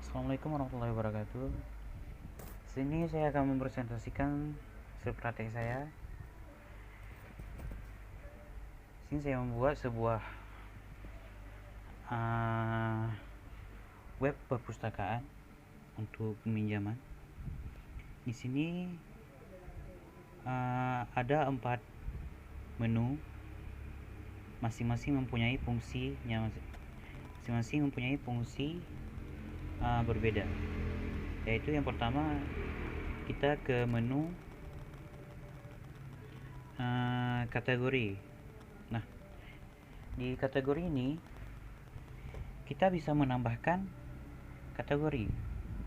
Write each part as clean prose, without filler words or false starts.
Assalamualaikum warahmatullahi wabarakatuh. Sini saya akan mempresentasikan hasil praktek saya. Sini saya membuat sebuah web perpustakaan untuk peminjaman. Di sini ada 4 menu, masing-masing mempunyai fungsinya, berbeda. Yaitu yang pertama, kita ke menu kategori. Nah, di kategori ini kita bisa menambahkan kategori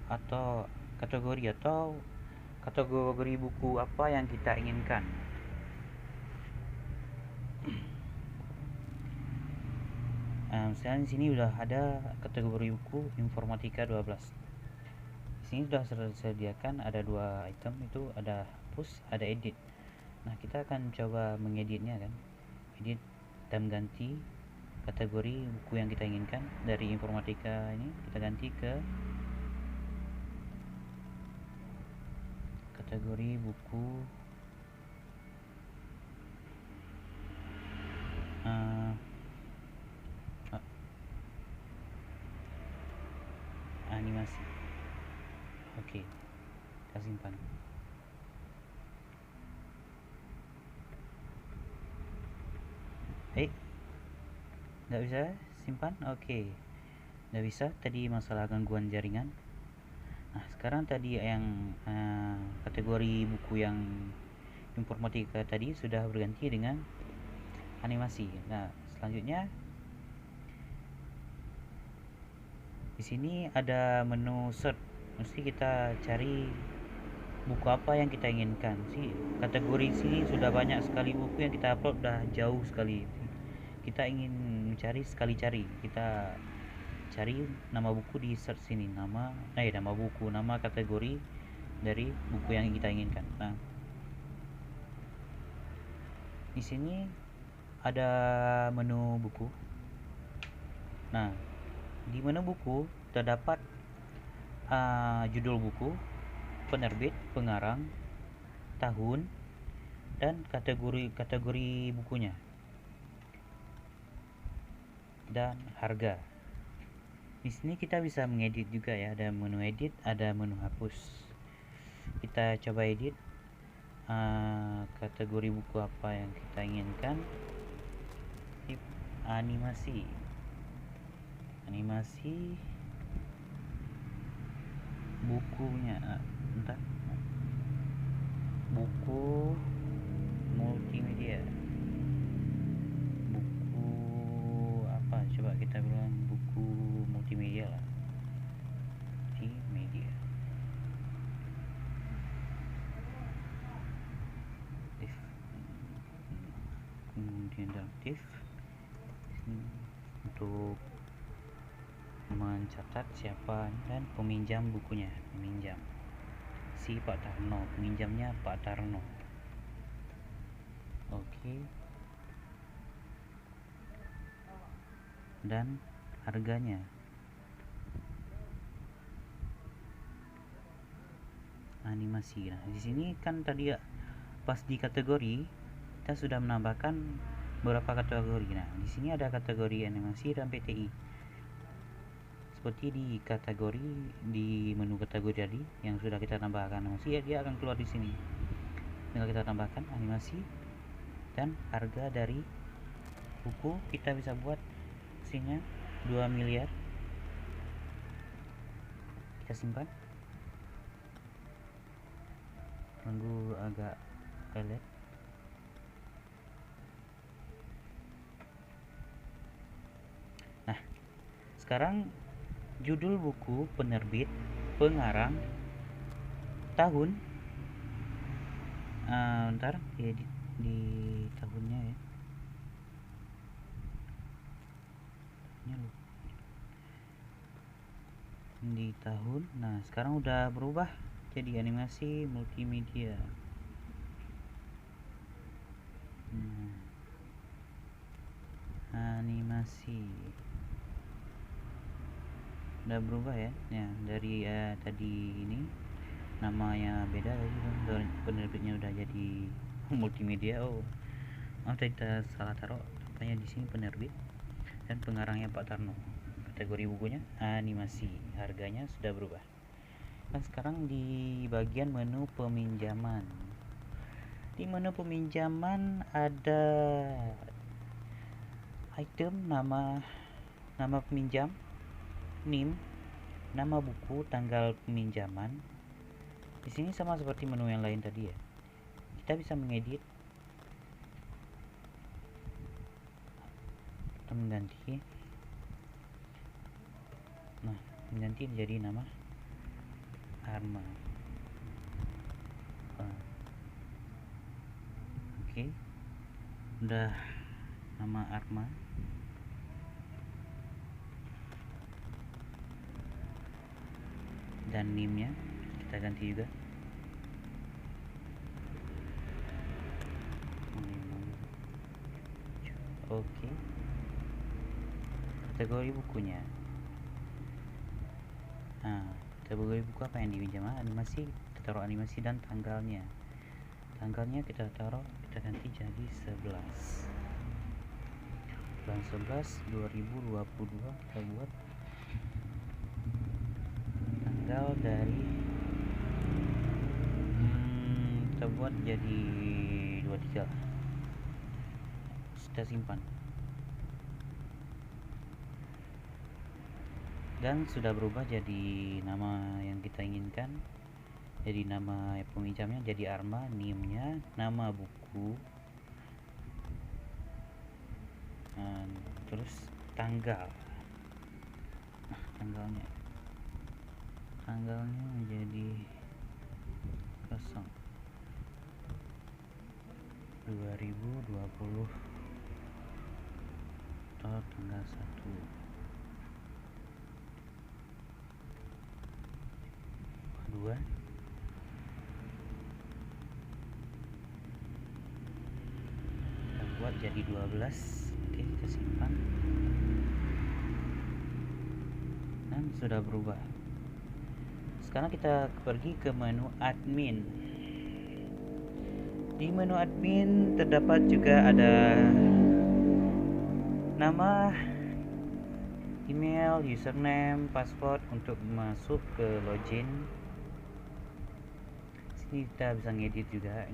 atau kategori buku apa yang kita inginkan. Misalnya di sini sudah ada kategori buku informatika 12. Di sini sudah disediakan ada 2 item, itu ada hapus, ada edit. Nah, kita akan coba mengeditnya kan. Edit dan ganti kategori buku yang kita inginkan. Dari informatika ini kita ganti ke kategori buku animasi. Oke, kita simpan. Nggak bisa simpan. Oke, nggak bisa, tadi masalah gangguan jaringan. Nah, sekarang tadi yang kategori buku yang informatika tadi sudah berganti dengan animasi. Nah, selanjutnya di sini ada menu search. Mesti kita cari buku apa yang kita inginkan. Kategori sini sudah banyak sekali buku yang kita upload, udah jauh sekali. Kita ingin mencari sekali cari. Kita cari nama buku di search sini, nama kategori dari buku yang kita inginkan. Nah, di sini ada menu buku. Nah, di menu buku terdapat judul buku, penerbit, pengarang, tahun, dan kategori bukunya dan harga. Di sini kita bisa mengedit juga ya, ada menu edit, ada menu hapus. Kita coba edit kategori buku apa yang kita inginkan. Animasi bukunya, buku multimedia, buku apa, coba kita bilang buku multimedia lah, multimedia. Kemudian aktif untuk mencatat siapa dan peminjam bukunya, si Pak Tarno, peminjamnya Pak Tarno. Oke. Dan harganya. Animasi. Nah, di sini kan tadi pas di kategori kita sudah menambahkan beberapa kategori. Nah, di sini ada kategori animasi dan PTI. Seperti di menu kategori tadi yang sudah kita tambahkan animasi, ya, dia akan keluar di sini. Tinggal kita tambahkan animasi dan harga dari buku. Kita bisa buat isinya 2 miliar. Kita simpan. Tunggu agak pelet. Nah, sekarang judul buku, penerbit, pengarang, tahun. Bentar, edit di tahunnya ya. Di tahun. Nah, sekarang udah berubah jadi animasi multimedia. Animasi udah berubah ya. Ya dari tadi ini namanya beda tadi kan, penerbitnya udah jadi multimedia. Oh, kita salah taruh apanya di sini, penerbit dan pengarangnya Pak Tarno. Kategori bukunya animasi, harganya sudah berubah. Nah, sekarang di bagian menu peminjaman. Di menu peminjaman ada item, nama peminjam, NIM, nama buku, tanggal peminjaman. Di sini sama seperti menu yang lain tadi ya. Kita bisa mengedit atau mengganti. Nah, mengganti menjadi nama Arma. Oke. Udah nama Arma. Dan NIM-nya kita ganti juga. Oke. Kategori bukunya. Nah, kategori buku apa yang dipinjam? Animasi, kita taruh animasi dan tanggalnya. Tanggalnya kita ganti jadi 11. Bulan 11 2022 kita buat tanggal dari kita buat jadi 23. Kita simpan dan sudah berubah jadi nama yang kita inginkan. Jadi nama peminjamnya jadi Arma, NIM-nya, nama buku, terus tanggal. Tanggalnya menjadi 0 2020 atau tanggal 1 2 kita buat jadi 12. Oke, kita simpan dan sudah berubah. Sekarang kita pergi ke menu admin. Di menu admin terdapat juga ada nama, email, username, password untuk masuk ke login. Sini kita bisa ngedit juga,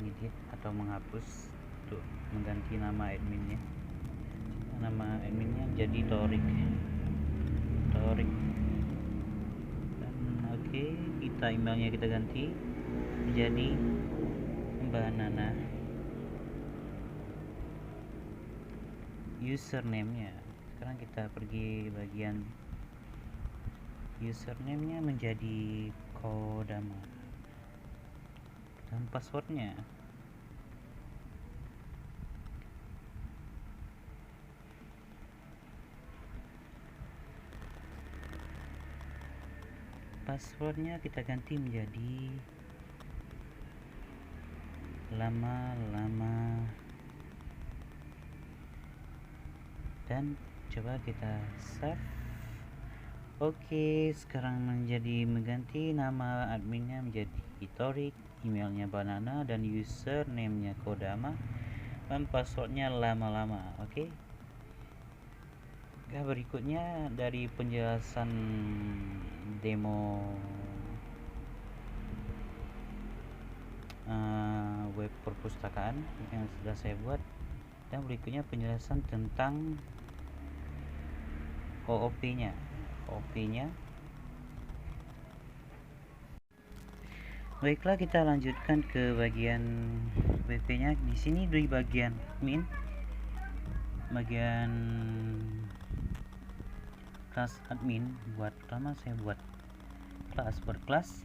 atau menghapus untuk mengganti nama adminnya. Nama adminnya jadi Torik. Dan oke, kita emailnya kita ganti menjadi Mbak Nana. Username-nya, sekarang kita pergi bagian username-nya menjadi Kodama dan passwordnya kita ganti menjadi lama-lama dan coba kita save. Oke, sekarang mengganti nama adminnya menjadi Torik, emailnya Banana, dan username-nya Kodama, dan passwordnya lama-lama. Oke. Berikutnya dari penjelasan demo web perpustakaan yang sudah saya buat, dan berikutnya penjelasan tentang OOP-nya. Baiklah, kita lanjutkan ke bagian WP-nya. Di sini di bagian admin, bagian kelas admin, pertama saya buat kelas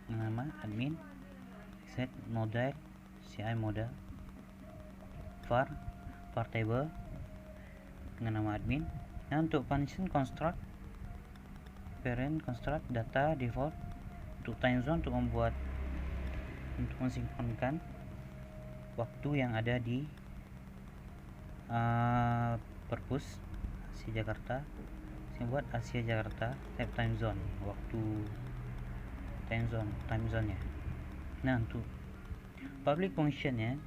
nama admin, set model, CI model, var table dengan nama admin. Nah, untuk function construct, parent construct, data default, untuk time zone untuk mensinkronkan waktu yang ada di perpus si Jakarta. Saya buat Asia Jakarta, time zone, waktu time zone nya. Nah, untuk public function ya,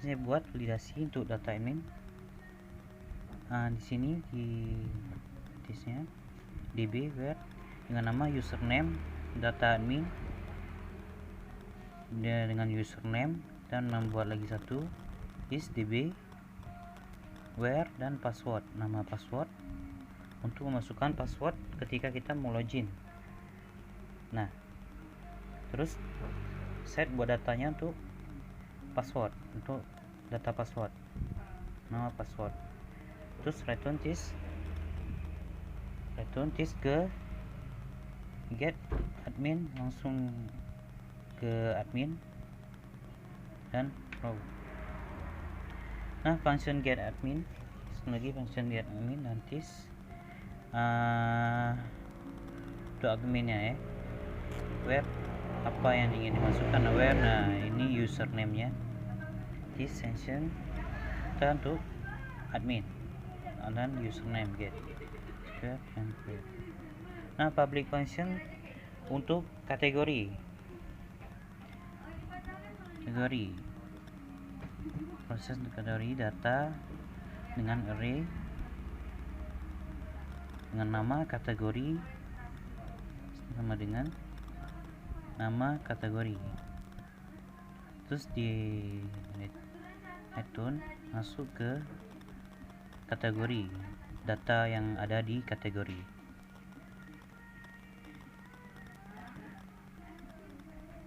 saya buat validasi untuk data admin. Di sini di disknya db where dengan nama username data admin dengan username, dan membuat lagi satu is db where dan password, nama password untuk memasukkan password ketika kita mau login. Nah, terus set buat datanya untuk password, untuk data password, nama password. Terus return this ke get admin, langsung ke admin dan row. Nah, function get admin lagi, function get admin nanti untuk adminnya ya, where apa yang ingin dimasukkan, where, nah ini username nya, this session kita untuk admin dan username get. Nah, public function untuk kategori proses kategori data dengan array dengan nama kategori sama dengan nama kategori. Terus di return masuk ke kategori data yang ada di kategori.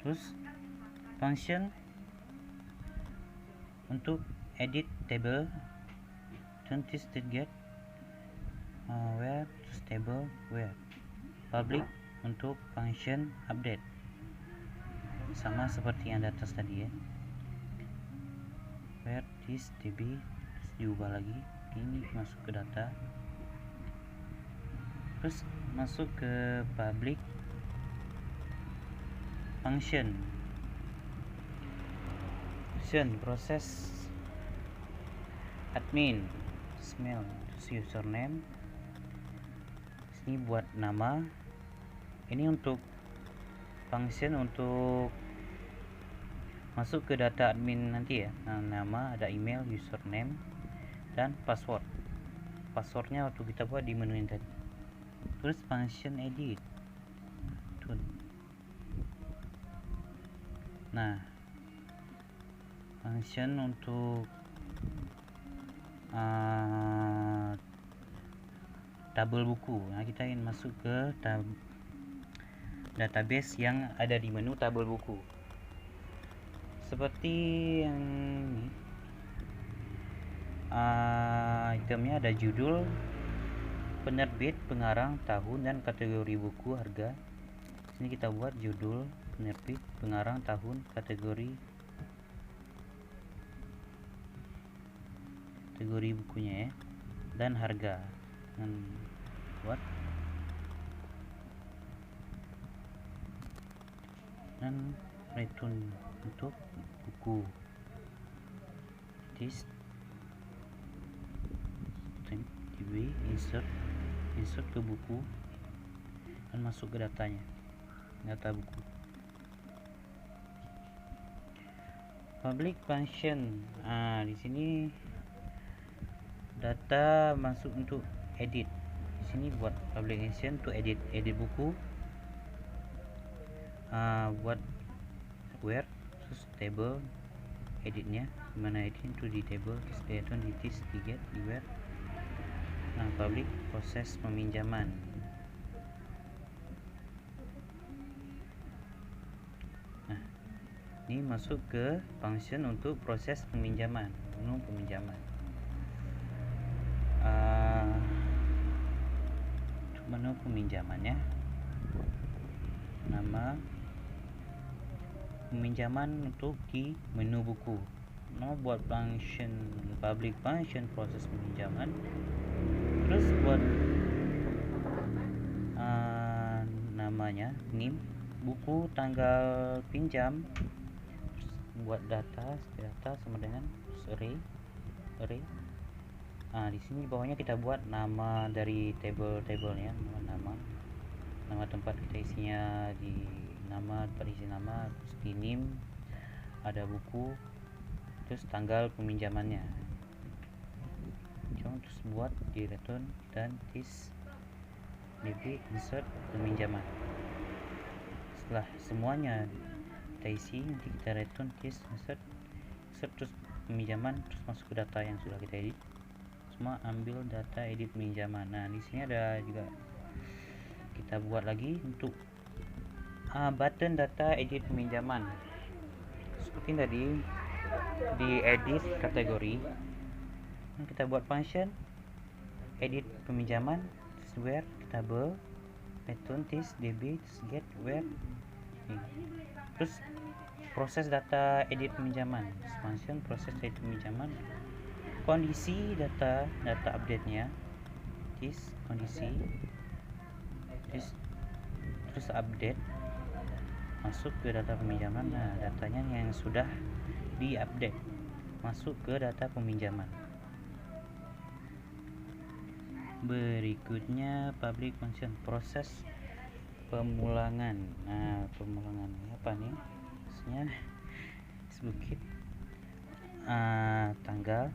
Terus function untuk edit table, turn this to get where, terus table where. Public untuk function update, sama seperti yang di atas tadi ya, where this db, terus diubah lagi, ini masuk ke data, terus masuk ke public function proses admin, smell, terus username, ini buat nama, ini untuk function untuk masuk ke data admin nanti ya. Nah, nama, ada email, username dan password. Passwordnya waktu kita buat di menu yang tadi. Terus function edit. Nah, function untuk tabel buku. Nah, kita ingin masuk ke database yang ada di menu tabel buku. Seperti yang ini, itemnya ada judul, penerbit, pengarang, tahun, dan kategori buku, harga. Sini kita buat judul, penerbit, pengarang, tahun, kategori bukunya ya, dan harga. Dan buat dan return untuk buku, this db insert ke buku dan masuk ke datanya, data buku. Public function, di sini data masuk untuk edit. Di sini buat public function untuk edit buku, buat where, terus table editnya mana, edit itu di table, return di this, di get, di where. Nah, public proses peminjaman. Nah, ini masuk ke function untuk proses peminjaman, menu peminjaman. Untuk menu peminjamannya, nama peminjaman untuk di menu buku. Nah, buat function public function proses peminjaman, terus buat namanya name, buku, tanggal pinjam, terus buat data sama dengan array Di sini bawahnya kita buat nama dari tablenya, nama tempat kita isinya di nama, tempat isi nama, terus di name ada buku, terus tanggal peminjamannya. Terus buat di return dan this db insert peminjaman. Setelah semuanya kita isi, nanti kita return this insert terus peminjaman, terus masuk ke data yang sudah kita edit. Semua ambil data edit peminjaman. Nah, di sini ada juga kita buat lagi untuk button data edit peminjaman. Seperti tadi di edit kategori, kita buat function edit peminjaman, where kita return this db get where. Terus proses data edit peminjaman, function proses edit peminjaman, kondisi data update nya, this kondisi, terus update masuk ke data peminjaman. Nah, datanya yang sudah diupdate masuk ke data peminjaman. Berikutnya public function, proses pemulangan. Nah, pemulangan apa nih? Maksudnya sedikit tanggal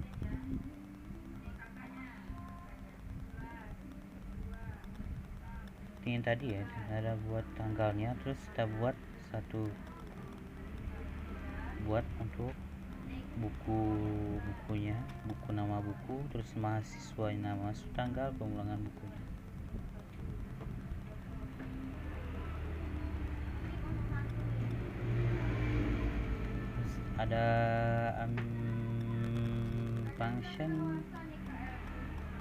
ini tadi ya, ada buat tanggalnya, terus kita buat untuk bukunya, buku nama buku, terus mahasiswa nama, tanggal pemulangan bukunya. Terus ada function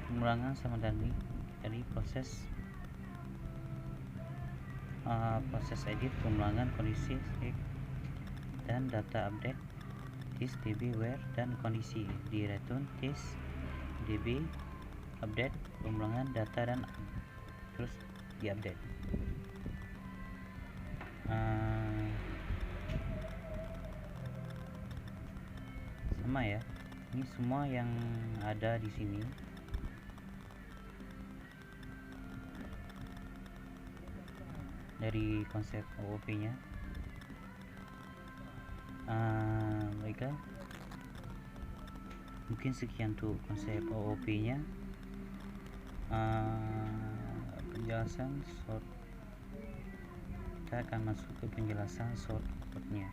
pemulangan sama tadi proses edit pemulangan, kondisi dan data update, this db where dan kondisi di return this db update pemulangan data dan terus di update. Sama ya, ini semua yang ada di sini. Dari konsep OOP nya. Baiklah, mungkin sekian tuh konsep OOP nya. Penjelasan short, kita akan masuk ke penjelasan shortcut nya.